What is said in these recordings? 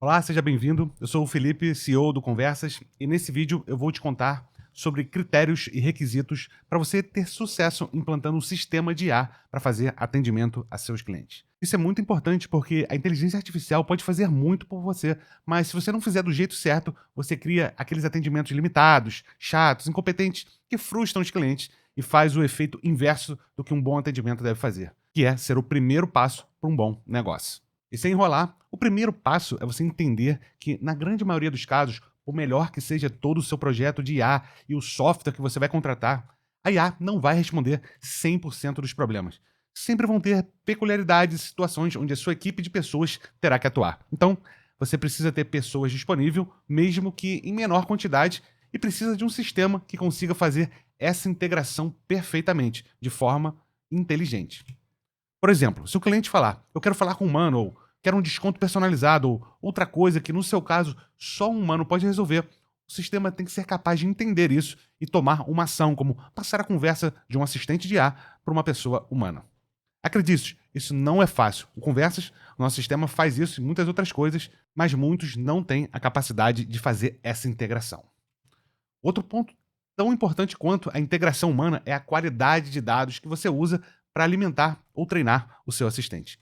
Olá, seja bem-vindo. Eu sou o Felipe, CEO do Conversas, e nesse vídeo eu vou te contar sobre critérios e requisitos para você ter sucesso implantando um sistema de IA para fazer atendimento a seus clientes. Isso é muito importante porque a inteligência artificial pode fazer muito por você, mas se você não fizer do jeito certo, você cria aqueles atendimentos limitados, chatos, incompetentes, que frustram os clientes e faz o efeito inverso do que um bom atendimento deve fazer, que é ser o primeiro passo para um bom negócio. E sem enrolar, o primeiro passo é você entender que, na grande maioria dos casos, por melhor que seja todo o seu projeto de IA e o software que você vai contratar, a IA não vai responder 100% dos problemas. Sempre vão ter peculiaridades e situações onde a sua equipe de pessoas terá que atuar. Então, você precisa ter pessoas disponíveis, mesmo que em menor quantidade, e precisa de um sistema que consiga fazer essa integração perfeitamente, de forma inteligente. Por exemplo, se o cliente falar, eu quero falar com um humano, ou quero um desconto personalizado, ou outra coisa que no seu caso só um humano pode resolver, o sistema tem que ser capaz de entender isso e tomar uma ação, como passar a conversa de um assistente de IA para uma pessoa humana. Acredite, isso não é fácil. O Conversas, o nosso sistema faz isso e muitas outras coisas, mas muitos não têm a capacidade de fazer essa integração. Outro ponto tão importante quanto a integração humana é a qualidade de dados que você usa para alimentar ou treinar o seu assistente.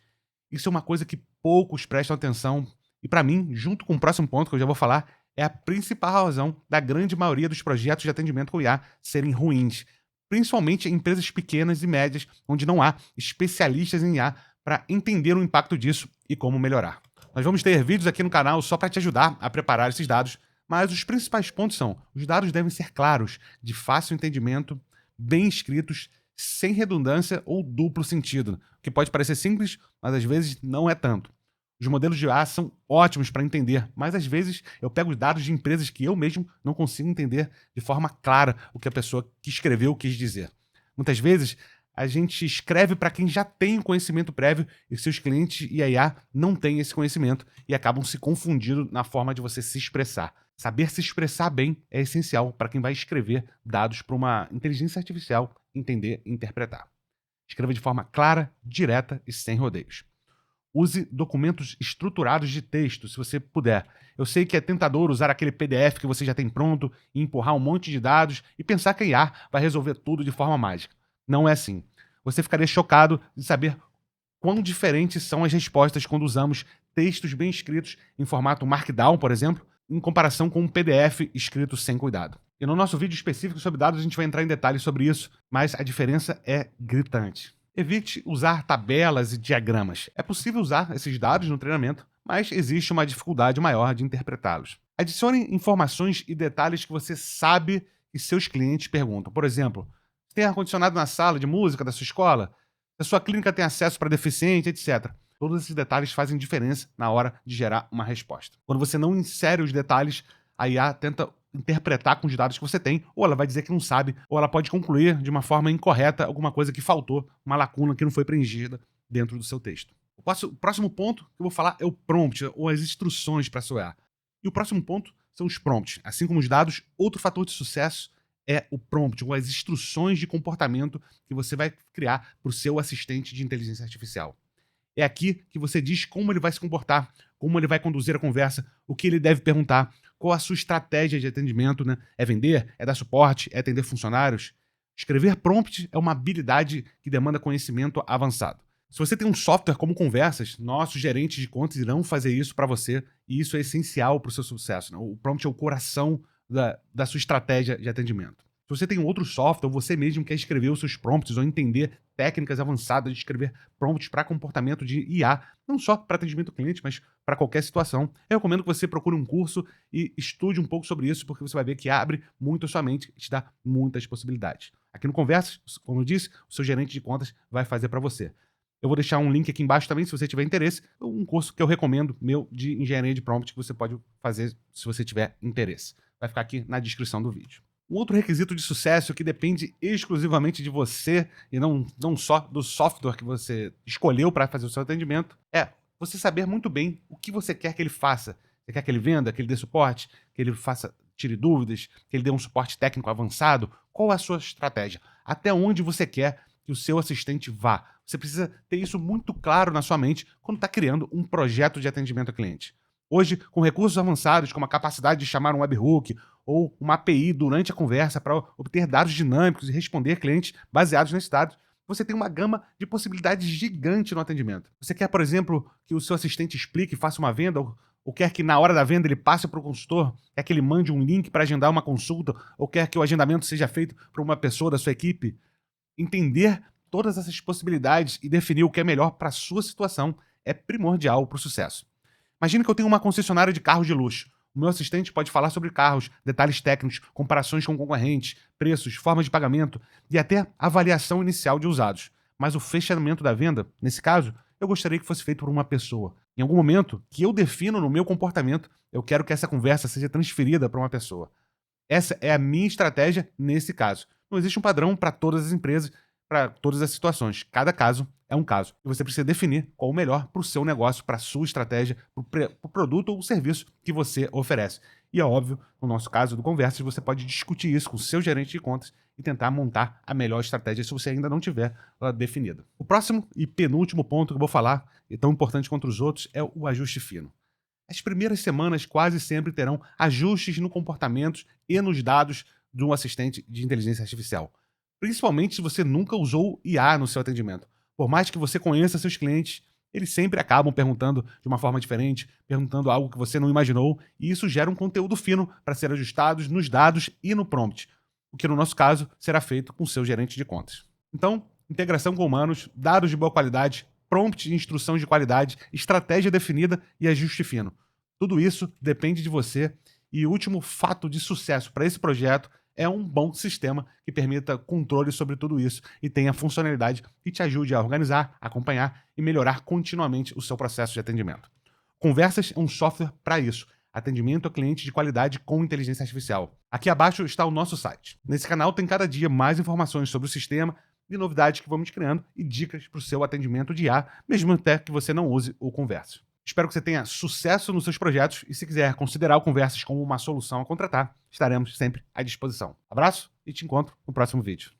Isso é uma coisa que poucos prestam atenção e, para mim, junto com o próximo ponto que eu já vou falar, é a principal razão da grande maioria dos projetos de atendimento com IA serem ruins, principalmente em empresas pequenas e médias, onde não há especialistas em IA para entender o impacto disso e como melhorar. Nós vamos ter vídeos aqui no canal só para te ajudar a preparar esses dados, mas os principais pontos são: os dados devem ser claros, de fácil entendimento, bem escritos, sem redundância ou duplo sentido, o que pode parecer simples, mas às vezes não é tanto. Os modelos de IA são ótimos para entender, mas às vezes eu pego os dados de empresas que eu mesmo não consigo entender de forma clara o que a pessoa que escreveu quis dizer. Muitas vezes a gente escreve para quem já tem o conhecimento prévio e seus clientes e a IA não têm esse conhecimento e acabam se confundindo na forma de você se expressar. Saber se expressar bem é essencial para quem vai escrever dados para uma inteligência artificial entender e interpretar. Escreva de forma clara, direta e sem rodeios. Use documentos estruturados de texto, se você puder. Eu sei que é tentador usar aquele PDF que você já tem pronto e empurrar um monte de dados e pensar que a IA vai resolver tudo de forma mágica. Não é assim. Você ficaria chocado de saber quão diferentes são as respostas quando usamos textos bem escritos em formato Markdown, por exemplo, em comparação com um PDF escrito sem cuidado. E no nosso vídeo específico sobre dados a gente vai entrar em detalhes sobre isso, mas a diferença é gritante. Evite usar tabelas e diagramas. É possível usar esses dados no treinamento, mas existe uma dificuldade maior de interpretá-los. Adicione informações e detalhes que você sabe que seus clientes perguntam. Por exemplo, se tem ar-condicionado na sala de música da sua escola? Se a sua clínica tem acesso para deficiente, etc. Todos esses detalhes fazem diferença na hora de gerar uma resposta. Quando você não insere os detalhes, a IA tenta interpretar com os dados que você tem, ou ela vai dizer que não sabe, ou ela pode concluir de uma forma incorreta alguma coisa que faltou, uma lacuna que não foi preenchida dentro do seu texto. O próximo ponto que eu vou falar é o prompt, ou as instruções para a sua IA. E o próximo ponto são os prompts. Assim como os dados, outro fator de sucesso é o prompt, ou as instruções de comportamento que você vai criar para o seu assistente de inteligência artificial. É aqui que você diz como ele vai se comportar, como ele vai conduzir a conversa, o que ele deve perguntar, qual a sua estratégia de atendimento, né? É vender? É dar suporte? É atender funcionários? Escrever prompt é uma habilidade que demanda conhecimento avançado. Se você tem um software como Conversas, nossos gerentes de contas irão fazer isso para você e isso é essencial para o seu sucesso, né? O prompt é o coração da sua estratégia de atendimento. Se você tem um outro software, ou você mesmo quer escrever os seus prompts ou entender técnicas avançadas de escrever prompts para comportamento de IA, não só para atendimento ao cliente, mas para qualquer situação, eu recomendo que você procure um curso e estude um pouco sobre isso, porque você vai ver que abre muito a sua mente e te dá muitas possibilidades. Aqui no Conversas, como eu disse, o seu gerente de contas vai fazer para você. Eu vou deixar um link aqui embaixo também, se você tiver interesse, um curso que eu recomendo, meu, de engenharia de prompt, que você pode fazer se você tiver interesse. Vai ficar aqui na descrição do vídeo. Um outro requisito de sucesso que depende exclusivamente de você e não só do software que você escolheu para fazer o seu atendimento é você saber muito bem o que você quer que ele faça. Você quer que ele venda, que ele dê suporte, que ele faça, tire dúvidas, que ele dê um suporte técnico avançado? Qual é a sua estratégia? Até onde você quer que o seu assistente vá? Você precisa ter isso muito claro na sua mente quando está criando um projeto de atendimento ao cliente. Hoje, com recursos avançados, como a capacidade de chamar um webhook ou uma API durante a conversa para obter dados dinâmicos e responder clientes baseados nesses dados, você tem uma gama de possibilidades gigante no atendimento. Você quer, por exemplo, que o seu assistente explique e faça uma venda, ou quer que na hora da venda ele passe para o consultor, quer que ele mande um link para agendar uma consulta, ou quer que o agendamento seja feito por uma pessoa da sua equipe? Entender todas essas possibilidades e definir o que é melhor para a sua situação é primordial para o sucesso. Imagina que eu tenho uma concessionária de carros de luxo. O meu assistente pode falar sobre carros, detalhes técnicos, comparações com concorrentes, preços, formas de pagamento e até avaliação inicial de usados. Mas o fechamento da venda, nesse caso, eu gostaria que fosse feito por uma pessoa. Em algum momento que eu defino no meu comportamento, eu quero que essa conversa seja transferida para uma pessoa. Essa é a minha estratégia nesse caso. Não existe um padrão para todas as empresas, para todas as situações. Cada caso é um caso. E você precisa definir qual o melhor para o seu negócio, para a sua estratégia, para o produto ou serviço que você oferece. E é óbvio, no nosso caso do Conversas, você pode discutir isso com o seu gerente de contas e tentar montar a melhor estratégia se você ainda não tiver ela definida. O próximo e penúltimo ponto que eu vou falar, e tão importante quanto os outros, é o ajuste fino. As primeiras semanas quase sempre terão ajustes no comportamento e nos dados de um assistente de inteligência artificial. Principalmente se você nunca usou IA no seu atendimento. Por mais que você conheça seus clientes, eles sempre acabam perguntando de uma forma diferente, perguntando algo que você não imaginou, e isso gera um conteúdo fino para ser ajustados nos dados e no prompt, o que no nosso caso será feito com o seu gerente de contas. Então, integração com humanos, dados de boa qualidade, prompt de instrução de qualidade, estratégia definida e ajuste fino. Tudo isso depende de você, e o último fato de sucesso para esse projeto é um bom sistema que permita controle sobre tudo isso e tenha funcionalidade que te ajude a organizar, acompanhar e melhorar continuamente o seu processo de atendimento. Conversas é um software para isso. Atendimento a cliente de qualidade com inteligência artificial. Aqui abaixo está o nosso site. Nesse canal tem cada dia mais informações sobre o sistema e novidades que vamos criando e dicas para o seu atendimento de IA, mesmo até que você não use o Conversas. Espero que você tenha sucesso nos seus projetos e se quiser considerar o Conversas como uma solução a contratar, estaremos sempre à disposição. Abraço e te encontro no próximo vídeo.